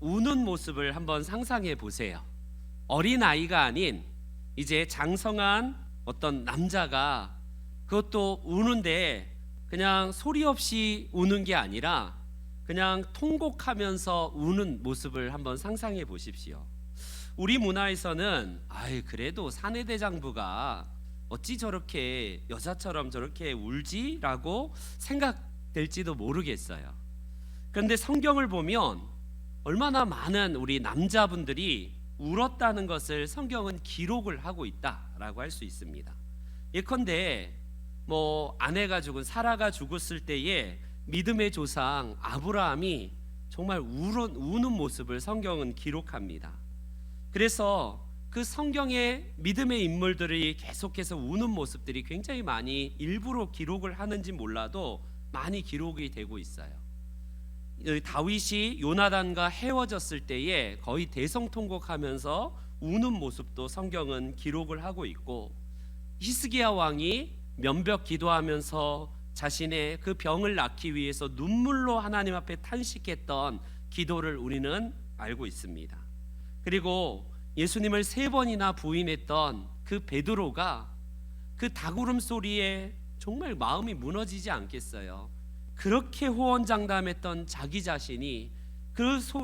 우는 모습을 한번 상상해 보세요. 어린 아이가 아닌 이제 장성한 어떤 남자가 그것도 우는데 그냥 소리 없이 우는 게 아니라 그냥 통곡하면서 우는 모습을 한번 상상해 보십시오. 우리 문화에서는 그래도 사내대장부가 어찌 저렇게 여자처럼 저렇게 울지라고 생각될지도 모르겠어요. 그런데 성경을 보면 얼마나 많은 우리 남자분들이 울었다는 것을 성경은 기록을 하고 있다라고 할 수 있습니다. 예컨대 아내가 죽은 사라가 죽었을 때에 믿음의 조상 아브라함이 정말 우는 모습을 성경은 기록합니다. 그래서 그 성경의 믿음의 인물들이 계속해서 우는 모습들이 굉장히 많이 일부러 기록을 하는지 몰라도 많이 기록이 되고 있어요. 다윗이 요나단과 헤어졌을 때에 거의 대성통곡하면서 우는 모습도 성경은 기록을 하고 있고, 히스기야 왕이 면벽 기도하면서 자신의 그 병을 낫기 위해서 눈물로 하나님 앞에 탄식했던 기도를 우리는 알고 있습니다. 그리고 예수님을 3번이나 부인했던 그 베드로가 그 닭울음 소리에 정말 마음이 무너지지 않겠어요. 그렇게 호언장담했던 자기 자신이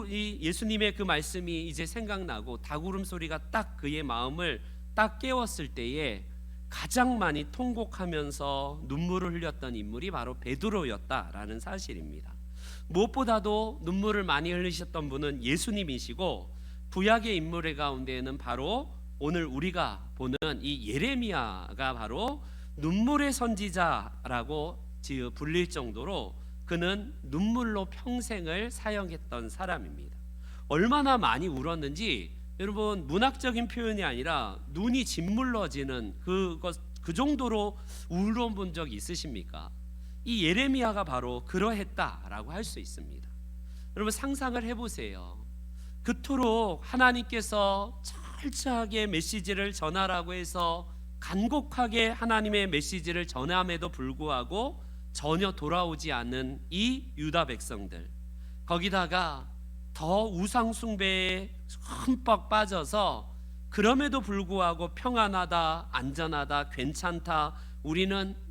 예수님의 그 말씀이 이제 생각나고 닭울음 소리가 딱 그의 마음을 딱 깨웠을 때에 가장 많이 통곡하면서 눈물을 흘렸던 인물이 바로 베드로였다라는 사실입니다. 무엇보다도 눈물을 많이 흘리셨던 분은 예수님이시고, 구약의 인물의 가운데에는 바로 오늘 우리가 보는 이 예레미야가 바로 눈물의 선지자라고 불릴 정도로 그는 눈물로 평생을 사용했던 사람입니다. 얼마나 많이 울었는지 여러분, 문학적인 표현이 아니라 눈이 짓물러지는 그 정도로 울어본 적 있으십니까? 이 예레미야가 바로 그러했다라고 할 수 있습니다. 여러분, 상상을 해보세요. 그토록 하나님께서 철저하게 메시지를 전하라고 해서 간곡하게 하나님의 메시지를 전함에도 불구하고 전혀 돌아오지 않는 이 유다 백성들, 거기다가 더 우상 숭배에 흠뻑 빠져서 그럼에도 불구하고 평안하다, 안전하다, 괜찮다,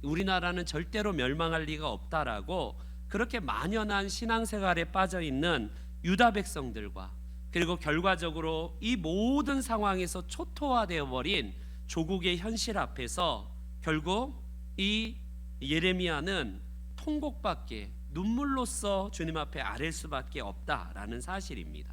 우리나라는 절대로 멸망할 리가 없다라고 그렇게 만연한 신앙생활에 빠져 있는 유다 백성들과, 그리고 결과적으로 이 모든 상황에서 초토화되어 버린 조국의 현실 앞에서 결국 이 예레미야는 통곡밖에, 눈물로써 주님 앞에 아랠 수밖에 없다라는 사실입니다.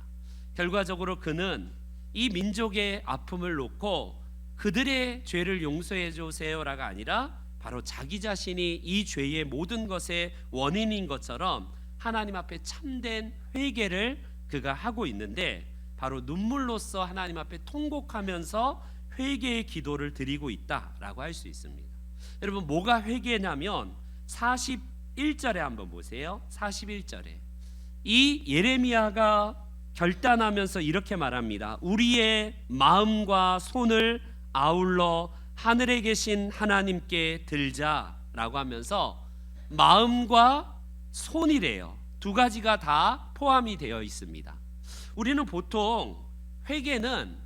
결과적으로 그는 이 민족의 아픔을 놓고 그들의 죄를 용서해 주세요라가 아니라 바로 자기 자신이 이 죄의 모든 것의 원인인 것처럼 하나님 앞에 참된 회개를 그가 하고 있는데, 바로 눈물로써 하나님 앞에 통곡하면서 회개의 기도를 드리고 있다라고 할 수 있습니다. 여러분, 뭐가 회개냐면 41절에 한번 보세요. 41절에 이 예레미야가 결단하면서 이렇게 말합니다. 우리의 마음과 손을 아울러 하늘에 계신 하나님께 들자라고 하면서 마음과 손이래요. 두 가지가 다 포함이 되어 있습니다. 우리는 보통 회개는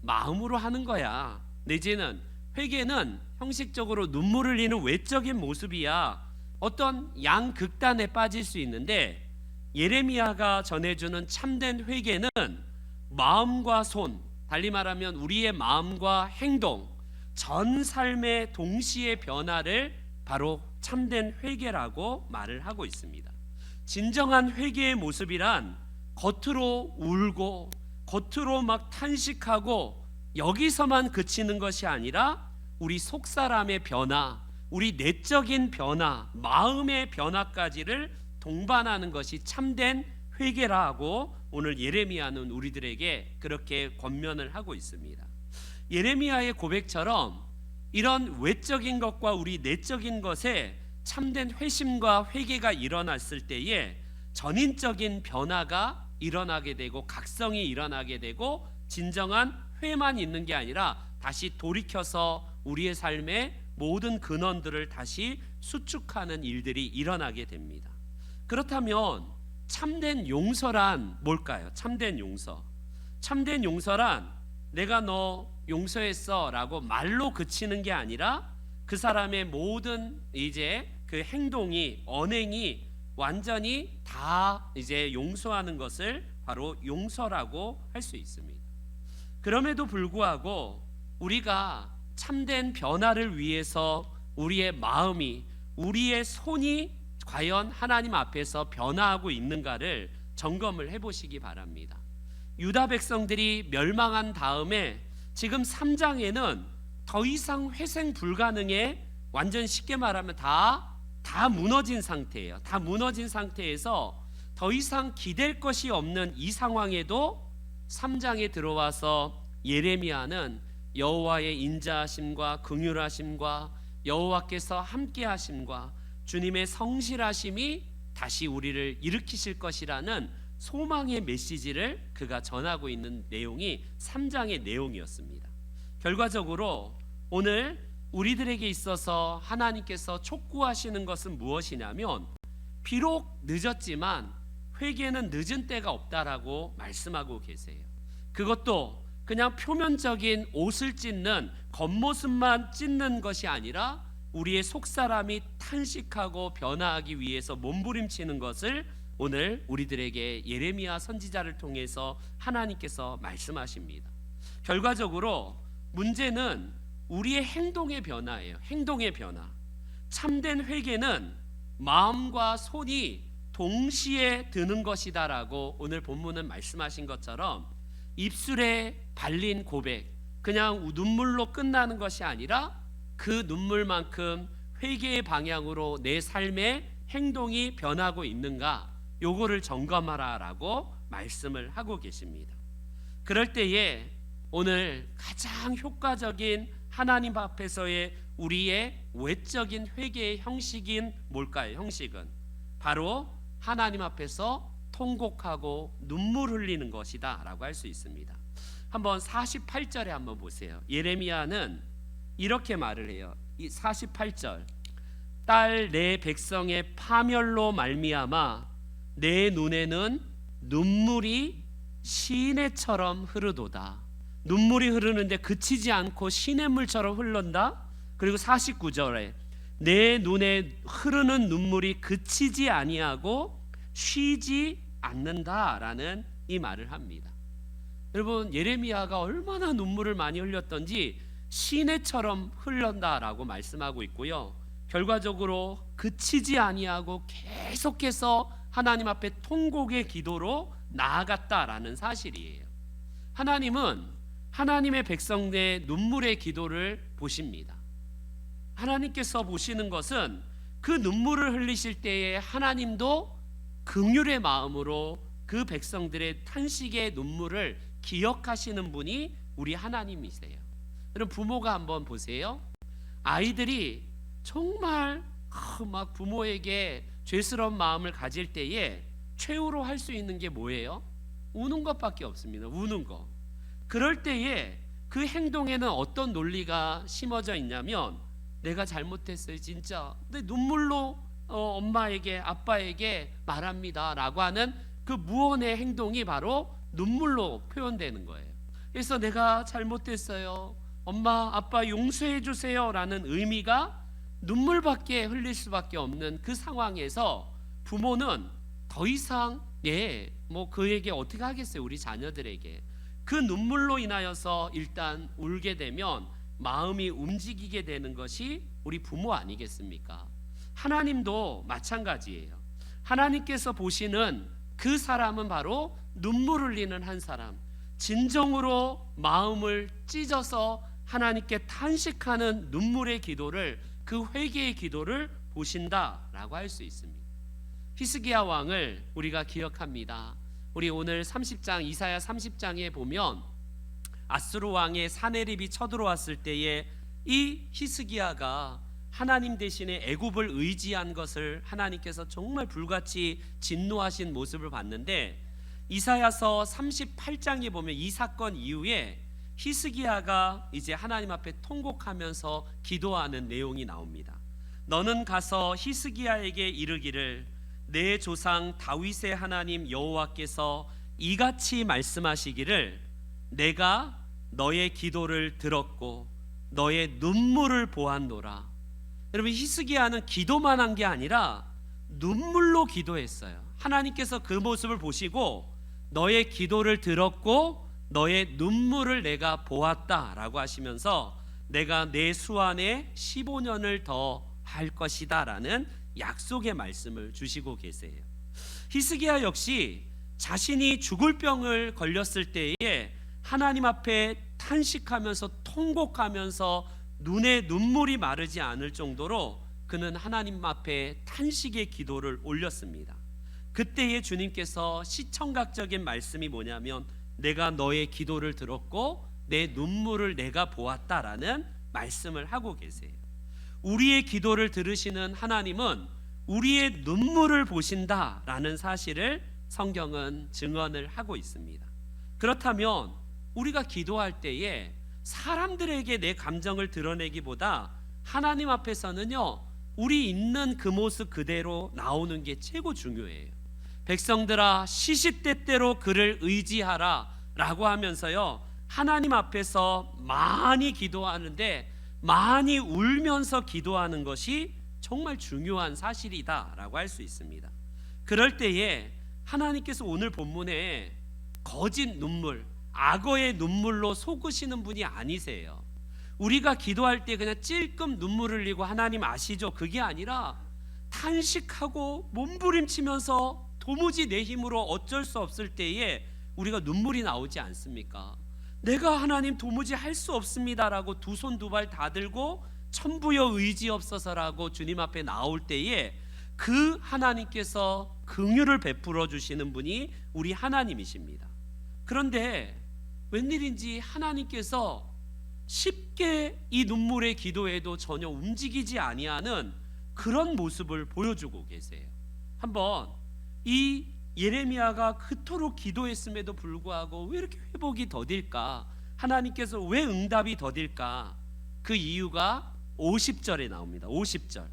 마음으로 하는 거야, 내지는 회개는 형식적으로 눈물을 흘리는 외적인 모습이야, 어떤 양극단에 빠질 수 있는데, 예레미야가 전해주는 참된 회개는 마음과 손, 달리 말하면 우리의 마음과 행동, 전 삶의 동시에 변화를 바로 참된 회개라고 말을 하고 있습니다. 진정한 회개의 모습이란 겉으로 울고 겉으로 막 탄식하고 여기서만 그치는 것이 아니라 우리 속사람의 변화, 우리 내적인 변화, 마음의 변화까지를 동반하는 것이 참된 회개라고 오늘 예레미야는 우리들에게 그렇게 권면을 하고 있습니다. 예레미야의 고백처럼 이런 외적인 것과 우리 내적인 것에 참된 회심과 회개가 일어났을 때에 전인적인 변화가 일어나게 되고 각성이 일어나게 되고 진정한 회만 있는 게 아니라 다시 돌이켜서 우리의 삶의 모든 근원들을 다시 수축하는 일들이 일어나게 됩니다. 그렇다면 참된 용서란 뭘까요? 참된 용서. 참된 용서란 내가 너 용서했어 라고 말로 그치는 게 아니라 그 사람의 모든 이제 그 행동이, 언행이 완전히 다 이제 용서하는 것을 바로 용서라고 할 수 있습니다. 그럼에도 불구하고 우리가 참된 변화를 위해서 우리의 마음이, 우리의 손이 과연 하나님 앞에서 변화하고 있는가를 점검을 해보시기 바랍니다. 유다 백성들이 멸망한 다음에 지금 3장에는 더 이상 회생 불가능해, 완전 쉽게 말하면 다 무너진 상태예요. 다 무너진 상태에서 더 이상 기댈 것이 없는 이 상황에도 3장에 들어와서 예레미야는 여호와의 인자하심과 긍휼하심과 여호와께서 함께하심과 주님의 성실하심이 다시 우리를 일으키실 것이라는 소망의 메시지를 그가 전하고 있는 내용이 3장의 내용이었습니다. 결과적으로 오늘 우리들에게 있어서 하나님께서 촉구하시는 것은 무엇이냐면, 비록 늦었지만 회개는 늦은 때가 없다라고 말씀하고 계세요. 그것도 그냥 표면적인 옷을 찢는 겉모습만 찢는 것이 아니라 우리의 속사람이 탄식하고 변화하기 위해서 몸부림치는 것을 오늘 우리들에게 예레미야 선지자를 통해서 하나님께서 말씀하십니다. 결과적으로 문제는 우리의 행동의 변화예요. 행동의 변화. 참된 회개는 마음과 손이 동시에 드는 것이다라고 오늘 본문은 말씀하신 것처럼 입술에 발린 고백, 그냥 눈물로 끝나는 것이 아니라 그 눈물만큼 회개의 방향으로 내 삶의 행동이 변하고 있는가, 요거를 점검하라라고 말씀을 하고 계십니다. 그럴 때에 오늘 가장 효과적인 하나님 앞에서의 우리의 외적인 회개의 형식인 뭘까요? 형식은 바로 하나님 앞에서 통곡하고 눈물 흘리는 것이다 라고 할 수 있습니다. 한번 48절에 한번 보세요. 예레미야는 이렇게 말을 해요. 이 48절, 딸 내 백성의 파멸로 말미암아 내 눈에는 눈물이 시내처럼 흐르도다. 눈물이 흐르는데 그치지 않고 시냇물처럼 흐른다. 그리고 49절에 내 눈에 흐르는 눈물이 그치지 아니하고 쉬지 않는다라는 이 말을 합니다. 여러분, 예레미야가 얼마나 눈물을 많이 흘렸던지 시내처럼 흘른다라고 말씀하고 있고요. 결과적으로 그치지 아니하고 계속해서 하나님 앞에 통곡의 기도로 나아갔다라는 사실이에요. 하나님은 하나님의 백성의 눈물의 기도를 보십니다. 하나님께서 보시는 것은 그 눈물을 흘리실 때에 하나님도 긍휼의 마음으로 그 백성들의 탄식의 눈물을 기억하시는 분이 우리 하나님이세요. 여러분, 부모가 한번 보세요. 아이들이 정말 막 부모에게 죄스러운 마음을 가질 때에 최후로 할 수 있는 게 뭐예요? 우는 것밖에 없습니다. 우는 거. 그럴 때에 그 행동에는 어떤 논리가 심어져 있냐면, 내가 잘못했어요 진짜, 근데 눈물로 엄마에게 아빠에게 말합니다 라고 하는 그 무언의 행동이 바로 눈물로 표현되는 거예요. 그래서 내가 잘못했어요, 엄마 아빠 용서해 주세요 라는 의미가 눈물밖에 흘릴 수밖에 없는 그 상황에서 부모는 더 이상 그에게 어떻게 하겠어요. 우리 자녀들에게 그 눈물로 인하여서 일단 울게 되면 마음이 움직이게 되는 것이 우리 부모 아니겠습니까? 하나님도 마찬가지예요. 하나님께서 보시는 그 사람은 바로 눈물 흘리는 한 사람, 진정으로 마음을 찢어서 하나님께 탄식하는 눈물의 기도를, 그 회개의 기도를 보신다라고 할 수 있습니다. 히스기야 왕을 우리가 기억합니다. 우리 오늘 30장, 이사야 30장에 보면 아수르 왕의 사네립이 쳐들어왔을 때에 이 히스기야가 하나님 대신에 애굽을 의지한 것을 하나님께서 정말 불같이 진노하신 모습을 봤는데, 이사야서 38장에 보면 이 사건 이후에 히스기야가 이제 하나님 앞에 통곡하면서 기도하는 내용이 나옵니다. 너는 가서 히스기야에게 이르기를 내 조상 다윗의 하나님 여호와께서 이같이 말씀하시기를 내가 너의 기도를 들었고 너의 눈물을 보았노라. 여러분, 히스기야는 기도만 한 게 아니라 눈물로 기도했어요. 하나님께서 그 모습을 보시고 너의 기도를 들었고 너의 눈물을 내가 보았다라고 하시면서 내가 내 수 안에 15년을 더 할 것이다 라는 약속의 말씀을 주시고 계세요. 히스기야 역시 자신이 죽을 병을 걸렸을 때에 하나님 앞에 탄식하면서 통곡하면서 눈에 눈물이 마르지 않을 정도로 그는 하나님 앞에 탄식의 기도를 올렸습니다. 그때에 주님께서 시청각적인 말씀이 뭐냐면 내가 너의 기도를 들었고 내 눈물을 내가 보았다라는 말씀을 하고 계세요. 우리의 기도를 들으시는 하나님은 우리의 눈물을 보신다라는 사실을 성경은 증언을 하고 있습니다. 그렇다면 우리가 기도할 때에 사람들에게 내 감정을 드러내기보다 하나님 앞에서는요, 우리 있는 그 모습 그대로 나오는 게 최고 중요해요. 백성들아 시시때때로 그를 의지하라 라고 하면서요, 하나님 앞에서 많이 기도하는데 많이 울면서 기도하는 것이 정말 중요한 사실이다 라고 할 수 있습니다. 그럴 때에 하나님께서 오늘 본문에 거짓 눈물, 악어의 눈물로 속으시는 분이 아니세요. 우리가 기도할 때 그냥 찔끔 눈물 흘리고 하나님 아시죠? 그게 아니라 탄식하고 몸부림치면서 도무지 내 힘으로 어쩔 수 없을 때에 우리가 눈물이 나오지 않습니까? 내가 하나님 도무지 할 수 없습니다라고 두 손 두 발 다 들고 천부여 의지없어서라고 주님 앞에 나올 때에 그 하나님께서 긍휼을 베풀어 주시는 분이 우리 하나님이십니다. 그런데 웬일인지 하나님께서 쉽게 이 눈물의 기도에도 전혀 움직이지 아니하는 그런 모습을 보여주고 계세요. 한번 이 예레미야가 그토록 기도했음에도 불구하고 왜 이렇게 회복이 더딜까? 하나님께서 왜 응답이 더딜까? 그 이유가 50절에 나옵니다. 50절.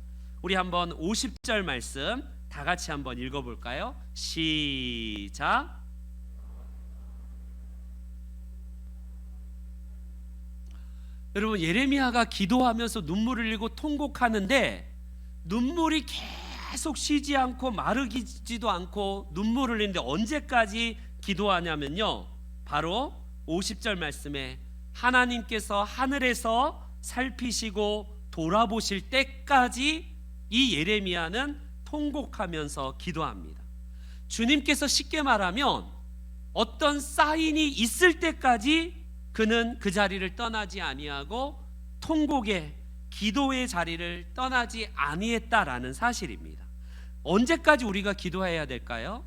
우리 한번 50절 말씀 다 같이 한번 읽어볼까요? 시작. 여러분, 예레미야가 기도하면서 눈물을 흘리고 통곡하는데 눈물이 계속 쉬지 않고 마르지도 않고 눈물을 흘리는데 언제까지 기도하냐면요, 바로 50절 말씀에 하나님께서 하늘에서 살피시고 돌아보실 때까지 이 예레미야는 통곡하면서 기도합니다. 주님께서 쉽게 말하면 어떤 사인이 있을 때까지 그는 그 자리를 떠나지 아니하고 통곡의 기도의 자리를 떠나지 아니했다라는 사실입니다. 언제까지 우리가 기도해야 될까요?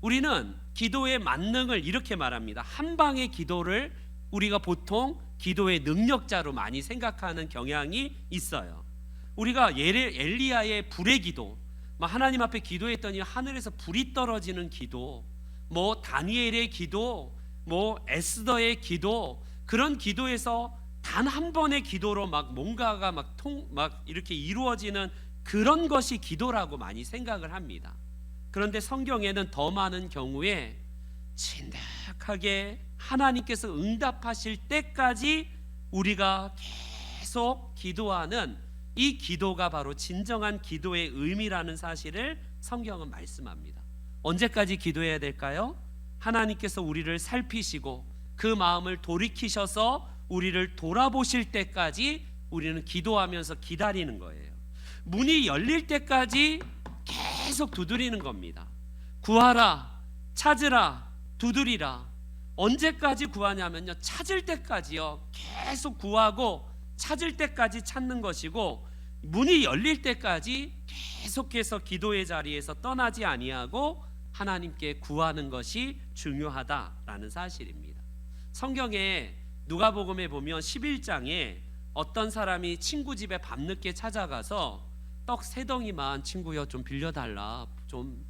우리는 기도의 만능을 이렇게 말합니다. 한 방의 기도를 우리가 보통 기도의 능력자로 많이 생각하는 경향이 있어요. 우리가 엘리야의 불의 기도, 하나님 앞에 기도했더니 하늘에서 불이 떨어지는 기도, 다니엘의 기도, 에스더의 기도, 그런 기도에서 단 한 번의 기도로 뭔가가 이렇게 이루어지는 그런 것이 기도라고 많이 생각을 합니다. 그런데 성경에는 더 많은 경우에 진득하게 하나님께서 응답하실 때까지 우리가 계속 기도하는 이 기도가 바로 진정한 기도의 의미라는 사실을 성경은 말씀합니다. 언제까지 기도해야 될까요? 하나님께서 우리를 살피시고 그 마음을 돌이키셔서 우리를 돌아보실 때까지 우리는 기도하면서 기다리는 거예요. 문이 열릴 때까지 계속 두드리는 겁니다. 구하라, 찾으라, 두드리라. 언제까지 구하냐면요, 찾을 때까지요. 계속 구하고 찾을 때까지 찾는 것이고, 문이 열릴 때까지 계속해서 기도의 자리에서 떠나지 아니하고 하나님께 구하는 것이 중요하다라는 사실입니다. 성경에 누가복음에 보면 11장에 어떤 사람이 친구 집에 밤늦게 찾아가서 떡 3덩이만 친구여 좀 빌려달라, 좀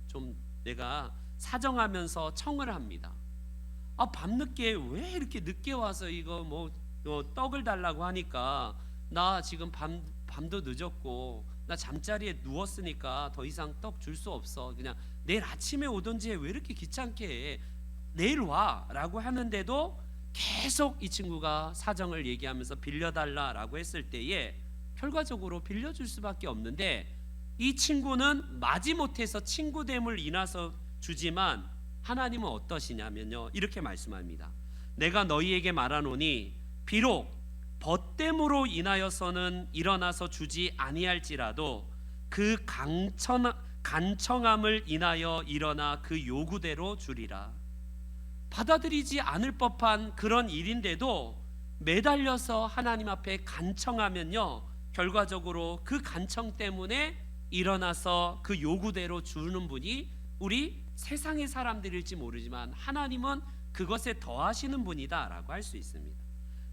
내가 사정하면서 청을 합니다. 밤늦게 왜 이렇게 늦게 와서 이거 떡을 달라고 하니까 나 지금 밤도 늦었고 나 잠자리에 누웠으니까 더 이상 떡 줄 수 없어. 그냥 내일 아침에 오던지 왜 이렇게 귀찮게 해. 내일 와 라고 하는데도 계속 이 친구가 사정을 얘기하면서 빌려달라라고 했을 때에 결과적으로 빌려줄 수밖에 없는데, 이 친구는 마지못해서 친구됨을 인해서 주지만 하나님은 어떠시냐면요, 이렇게 말씀합니다. 내가 너희에게 말하노니 비록 벗됨으로 인하여서는 일어나서 주지 아니할지라도 그 간청함을 인하여 일어나 그 요구대로 주리라. 받아들이지 않을 법한 그런 일인데도 매달려서 하나님 앞에 간청하면요, 결과적으로 그 간청 때문에 일어나서 그 요구대로 주는 분이 우리 세상의 사람들일지 모르지만 하나님은 그것에 더하시는 분이다 라고 할 수 있습니다.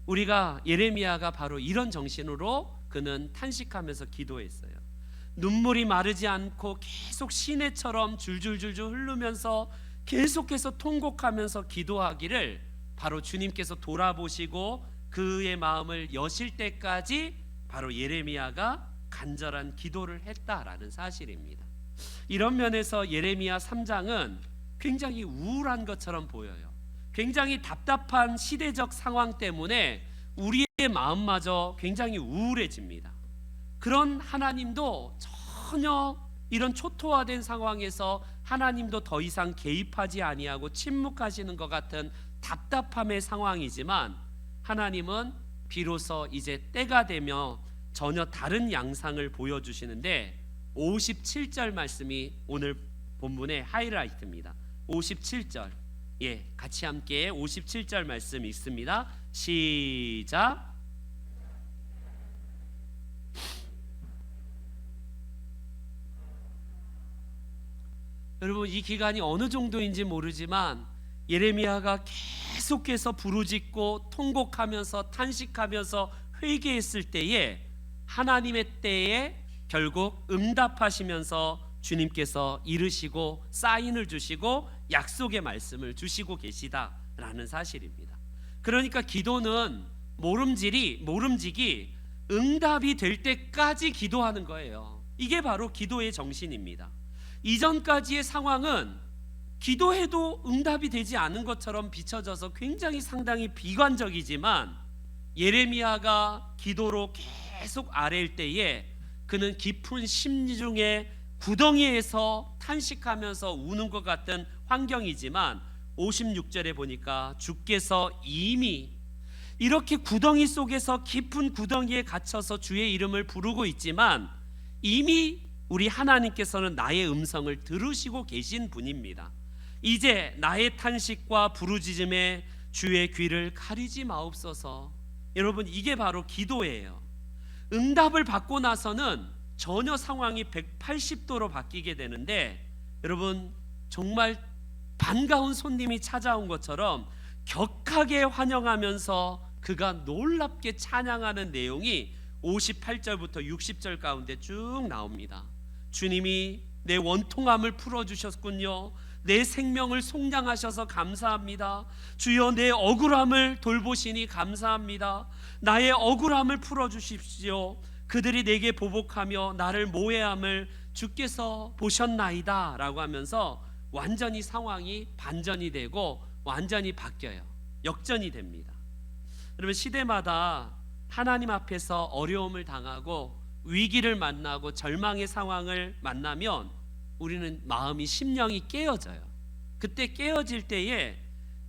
우리가 예레미야가 바로 이런 정신으로 그는 탄식하면서 기도했어요. 눈물이 마르지 않고 계속 시내처럼 줄줄줄줄 흐르면서 계속해서 통곡하면서 기도하기를 바로 주님께서 돌아보시고 그의 마음을 여실 때까지 바로 예레미야가 간절한 기도를 했다라는 사실입니다. 이런 면에서 예레미야 3장은 굉장히 우울한 것처럼 보여요. 굉장히 답답한 시대적 상황 때문에 우리의 마음마저 굉장히 우울해집니다. 그런 하나님도 전혀 이런 초토화된 상황에서 하나님도 더 이상 개입하지 아니하고 침묵하시는 것 같은 답답함의 상황이지만, 하나님은 비로소 이제 때가 되며 전혀 다른 양상을 보여주시는데 57절 말씀이 오늘 본문의 하이라이트입니다. 57절, 같이 함께 57절 말씀 읽습니다. 시작. 여러분, 이 기간이 어느 정도인지 모르지만 예레미야가 계속해서 부르짖고 통곡하면서 탄식하면서 회개했을 때에 하나님의 때에 결국 응답하시면서 주님께서 이르시고 사인을 주시고 약속의 말씀을 주시고 계시다라는 사실입니다. 그러니까 기도는 모름지기 응답이 될 때까지 기도하는 거예요. 이게 바로 기도의 정신입니다. 이전까지의 상황은 기도해도 응답이 되지 않은 것처럼 비춰져서 굉장히 상당히 비관적이지만, 예레미야가 기도로 계속 아랠 때에 그는 깊은 심중의 구덩이에서 탄식하면서 우는 것 같은 환경이지만 56절에 보니까 주께서 이미 이렇게 구덩이 속에서 깊은 구덩이에 갇혀서 주의 이름을 부르고 있지만 이미 우리 하나님께서는 나의 음성을 들으시고 계신 분입니다. 이제 나의 탄식과 부르짖음에 주의 귀를 가리지 마옵소서. 여러분, 이게 바로 기도예요. 응답을 받고 나서는 전혀 상황이 180도로 바뀌게 되는데, 여러분, 정말 반가운 손님이 찾아온 것처럼 격하게 환영하면서 그가 놀랍게 찬양하는 내용이 58절부터 60절 가운데 쭉 나옵니다. 주님이 내 원통함을 풀어주셨군요. 내 생명을 속량하셔서 감사합니다. 주여, 내 억울함을 돌보시니 감사합니다. 나의 억울함을 풀어주십시오. 그들이 내게 보복하며 나를 모해함을 주께서 보셨나이다 라고 하면서 완전히 상황이 반전이 되고 완전히 바뀌어요. 역전이 됩니다. 여러분, 시대마다 하나님 앞에서 어려움을 당하고 위기를 만나고 절망의 상황을 만나면 우리는 마음이 심령이 깨어져요. 그때 깨어질 때에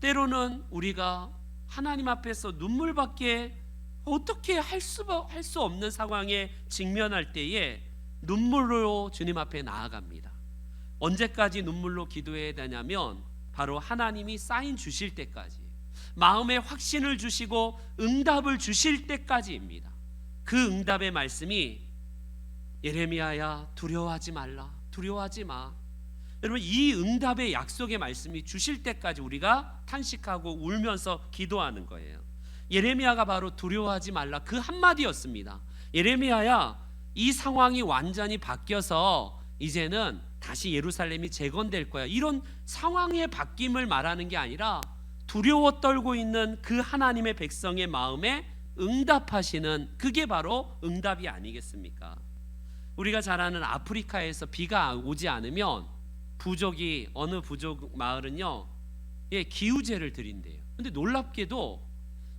때로는 우리가 하나님 앞에서 눈물밖에 어떻게 할 수 없는 상황에 직면할 때에 눈물로 주님 앞에 나아갑니다. 언제까지 눈물로 기도해야 되냐면 바로 하나님이 사인 주실 때까지, 마음에 확신을 주시고 응답을 주실 때까지입니다. 그 응답의 말씀이 예레미야야, 두려워하지 말라, 두려워하지 마. 여러분, 이 응답의 약속의 말씀이 주실 때까지 우리가 탄식하고 울면서 기도하는 거예요. 예레미야가 바로 두려워하지 말라 그 한마디였습니다. 예레미야야, 이 상황이 완전히 바뀌어서 이제는 다시 예루살렘이 재건될 거야, 이런 상황의 바뀜을 말하는 게 아니라 두려워 떨고 있는 그 하나님의 백성의 마음에 응답하시는, 그게 바로 응답이 아니겠습니까? 우리가 잘 아는 아프리카에서 비가 오지 않으면 부족이 어느 부족 마을은요, 기우제를 드린대요. 근데 놀랍게도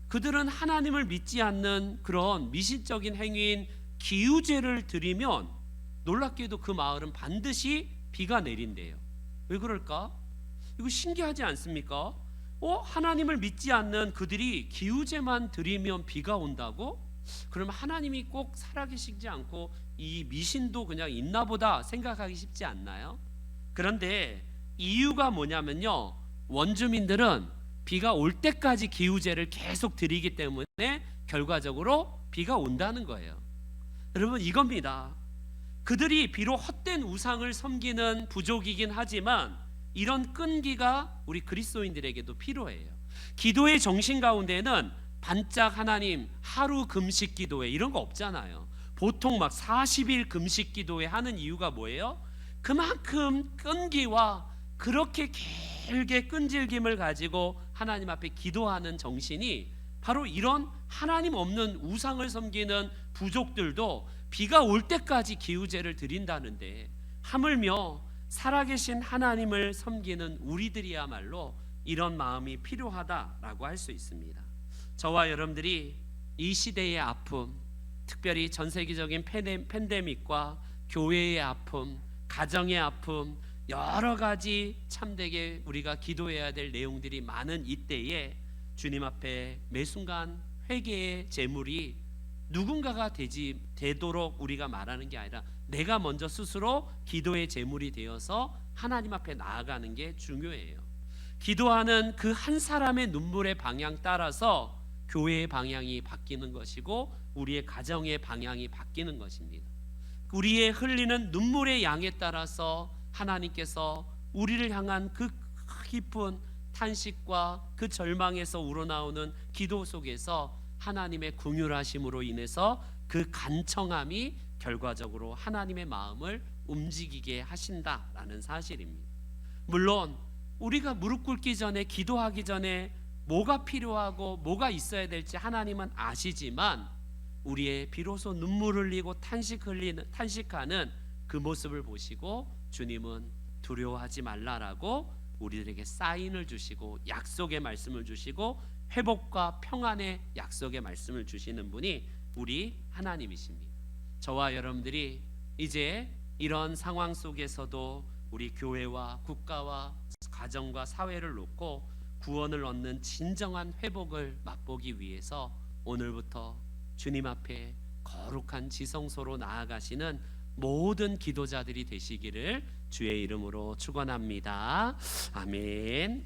그들은 하나님을 믿지 않는 그런 미신적인 행위인 기우제를 드리면 놀랍게도 그 마을은 반드시 비가 내린대요. 왜 그럴까? 이거 신기하지 않습니까? 하나님을 믿지 않는 그들이 기우제만 드리면 비가 온다고? 그럼 하나님이 꼭 살아계시지 않고 이 미신도 그냥 있나 보다 생각하기 쉽지 않나요? 그런데 이유가 뭐냐면요, 원주민들은 비가 올 때까지 기우제를 계속 드리기 때문에 결과적으로 비가 온다는 거예요. 여러분, 이겁니다. 그들이 비록 헛된 우상을 섬기는 부족이긴 하지만 이런 끈기가 우리 그리스도인들에게도 필요해요. 기도의 정신 가운데는 반짝 하나님 하루 금식 기도회 이런 거 없잖아요. 보통 막 40일 금식 기도회 하는 이유가 뭐예요? 그만큼 끈기와 그렇게 길게 끈질김을 가지고 하나님 앞에 기도하는 정신이 바로 이런 하나님 없는 우상을 섬기는 부족들도 비가 올 때까지 기우제를 드린다는데, 하물며 살아계신 하나님을 섬기는 우리들이야말로 이런 마음이 필요하다라고 할 수 있습니다. 저와 여러분들이 이 시대의 아픔, 특별히 전 세계적인 팬데믹과 교회의 아픔, 가정의 아픔, 여러 가지 참되게 우리가 기도해야 될 내용들이 많은 이때에 주님 앞에 매 순간 회개의 제물이 누군가가 되도록 우리가 말하는 게 아니라 내가 먼저 스스로 기도의 제물이 되어서 하나님 앞에 나아가는 게 중요해요. 기도하는 그 한 사람의 눈물의 방향 따라서 교회의 방향이 바뀌는 것이고 우리의 가정의 방향이 바뀌는 것입니다. 우리의 흘리는 눈물의 양에 따라서 하나님께서 우리를 향한 그 깊은 탄식과 그 절망에서 우러나오는 기도 속에서 하나님의 긍휼하심으로 인해서 그 간청함이 결과적으로 하나님의 마음을 움직이게 하신다라는 사실입니다. 물론 우리가 무릎 꿇기 전에, 기도하기 전에 뭐가 필요하고 뭐가 있어야 될지 하나님은 아시지만 우리의 비로소 눈물 흘리고 탄식하는 그 모습을 보시고 주님은 두려워하지 말라라고 우리들에게 사인을 주시고 약속의 말씀을 주시고 회복과 평안의 약속의 말씀을 주시는 분이 우리 하나님이십니다. 저와 여러분들이 이제 이런 상황 속에서도 우리 교회와 국가와 가정과 사회를 놓고 구원을 얻는 진정한 회복을 맛보기 위해서 오늘부터 주님 앞에 거룩한 지성소로 나아가시는 모든 기도자들이 되시기를 주의 이름으로 축원합니다. 아멘.